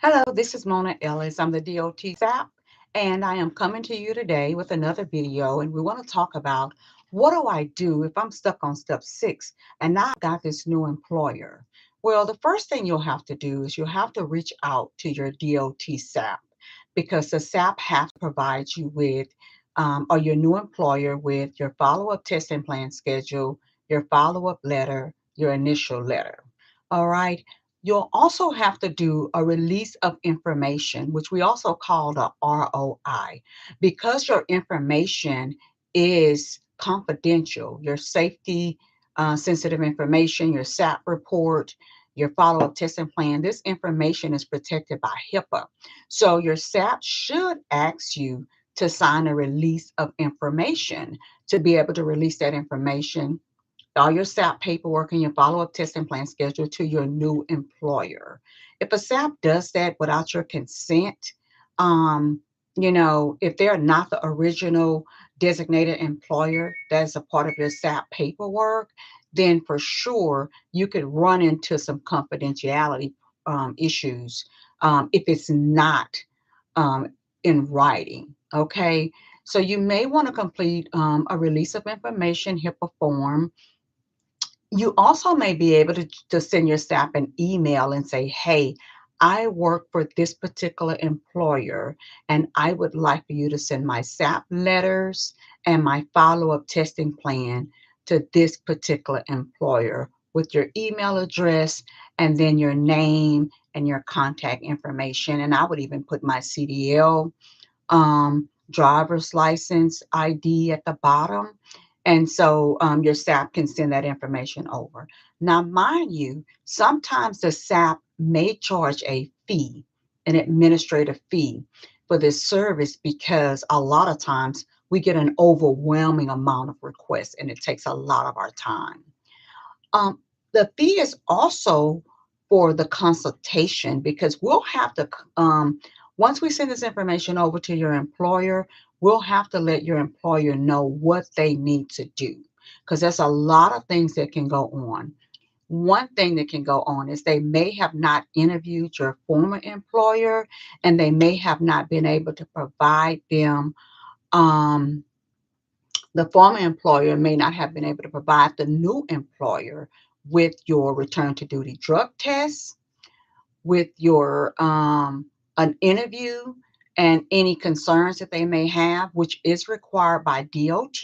Hello, this is Mona Ellis. I'm the DOT SAP, and I am coming to you today with another video. And we want to talk about what do I do if I'm stuck on step 6 and now I've got this new employer? Well, the first thing you'll have to do is you'll have to reach out to your DOT SAP because the SAP has to provide you with, or your new employer with your follow up testing plan schedule, your follow up letter, your initial letter. All right. You'll also have to do a release of information, which we also call the ROI, because your information is confidential, your safety sensitive information, your SAP report, your follow up testing plan, this information is protected by HIPAA. So your SAP should ask you to sign a release of information to be able to release that information, all your SAP paperwork and your follow-up testing plan schedule to your new employer. If a SAP does that without your consent, um, if they're not the original designated employer that's a part of your SAP paperwork, then for sure you could run into some confidentiality issues if it's not um, in writing. Okay, so you may want to complete a release of information HIPAA form. You also may be able to send your staff an email and say, hey, I work for this particular employer, and I would like for you to send my SAP letters and my follow up testing plan to this particular employer with your email address and then your name and your contact information. And I would even put my CDL, driver's license ID at the bottom. And so your SAP can send that information over. Now, mind you, sometimes the SAP may charge a fee, an administrative fee for this service because a lot of times we get an overwhelming amount of requests and it takes a lot of our time. Um, the fee is also for the consultation because we'll have to, once we send this information over to your employer, we'll have to let your employer know what they need to do because there's a lot of things that can go on. One thing that can go on is they may have not interviewed your former employer and they may have not been able to provide them. Um, the former employer may not have been able to provide the new employer with your return to duty drug test, with your an interview and any concerns that they may have, which is required by DOT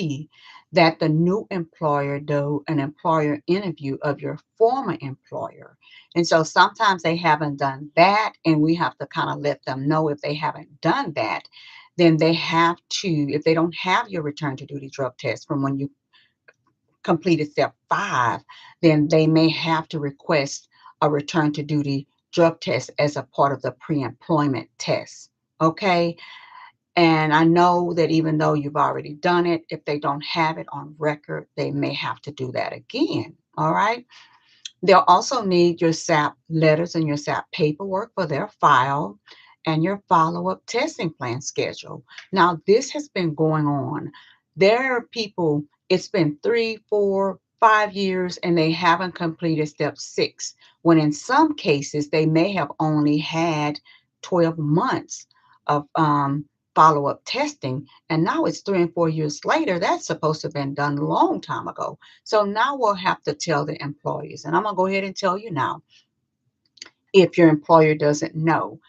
that the new employer do an employer interview of your former employer. And so sometimes they haven't done that, and we have to kind of let them know if they haven't done that, then they have to, if they don't have your return to duty drug test from when you completed step 5, then they may have to request a return to duty drug test as a part of the pre-employment test. Okay. And I know that even though you've already done it, if they don't have it on record, they may have to do that again. All right. They'll also need your SAP letters and your SAP paperwork for their file and your follow-up testing plan schedule. Now, this has been going on. There are people, it's been 3, 4, 5 years, and they haven't completed step 6, when in some cases they may have only had 12 months of follow-up testing. And now it's 3 and 4 years later. That's supposed to have been done a long time ago. So now we'll have to tell the employees, and I'm going to go ahead and tell you now, if your employer doesn't know,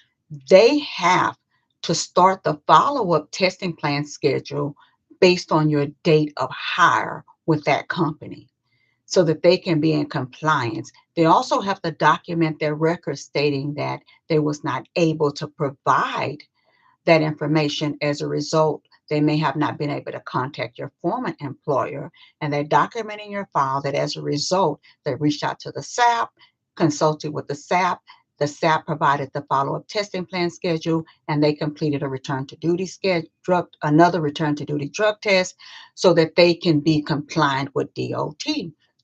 they have to start the follow-up testing plan schedule based on your date of hire with that company so that they can be in compliance. They also have to document their records stating that they was not able to provide that information. As a result, they may have not been able to contact your former employer, and they're documenting your file that as a result, they reached out to the SAP, consulted with the SAP. The SAP provided the follow-up testing plan schedule, and they completed a return to duty another return to duty drug test, so that they can be compliant with DOT.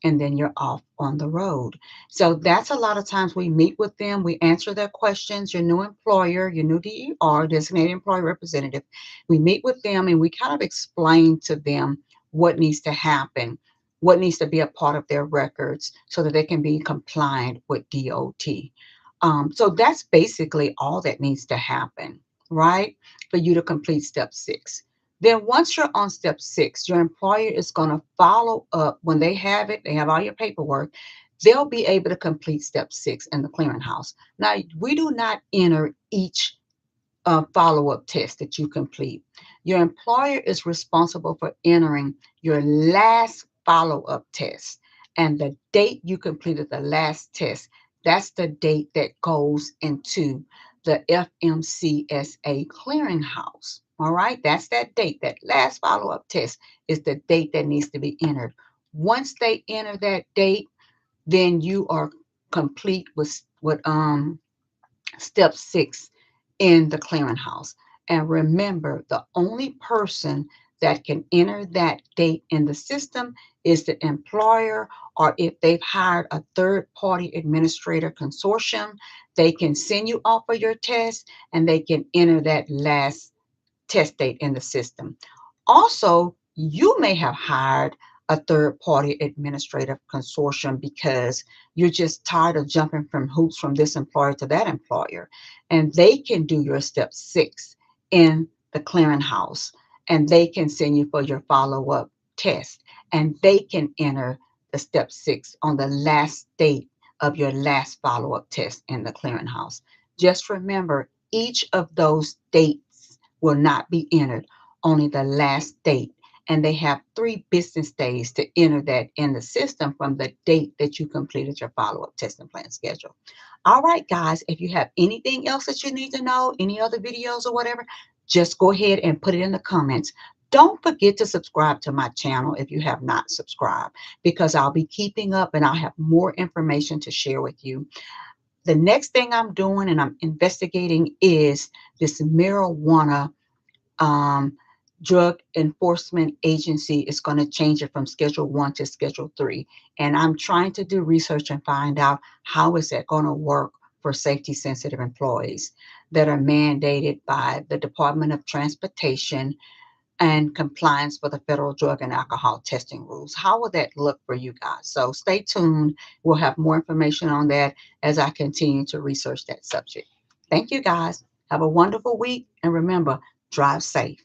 And then you're off on the road. So that's a lot of times we meet with them, we answer their questions, your new employer, your new DER, designated employee representative. We meet with them and we kind of explain to them what needs to happen, what needs to be a part of their records so that they can be compliant with DOT. So that's basically all that needs to happen, right? For you to complete step six. Then once you're on step six, your employer is going to follow up when they have it, they have all your paperwork, they'll be able to complete step six in the clearinghouse. Now, we do not enter each follow-up test that you complete. Your employer is responsible for entering your last follow-up test and the date you completed the last test. That's the date that goes into the FMCSA Clearinghouse. All right, that's that date. That last follow-up test is the date that needs to be entered. Once they enter that date, then you are complete with step six in the clearinghouse. And remember, the only person that can enter that date in the system is the employer, or if they've hired a third party administrator consortium, they can send you off for your test and they can enter that last test date in the system. Also, you may have hired a third party administrative consortium because you're just tired of jumping from hoops from this employer to that employer. And they can do your step six in the clearinghouse and they can send you for your follow up test and they can enter the step six on the last date of your last follow up test in the clearinghouse. Just remember, each of those dates will not be entered, only the last date. And they have 3 business days to enter that in the system from the date that you completed your follow up testing plan schedule. All right, guys, if you have anything else that you need to know, any other videos or whatever, just go ahead and put it in the comments. Don't forget to subscribe to my channel if you have not subscribed, because I'll be keeping up and I'll have more information to share with you. The next thing I'm doing and I'm investigating is this marijuana um, drug enforcement agency is going to change it from schedule 1 to schedule 3, and I'm trying to do research and find out how is that going to work for safety sensitive employees that are mandated by the Department of Transportation and compliance for the federal drug and alcohol testing rules. How will that look for you guys? So stay tuned. We'll have more information on that as I continue to research that subject. Thank you guys. Have a wonderful week, and remember, drive safe.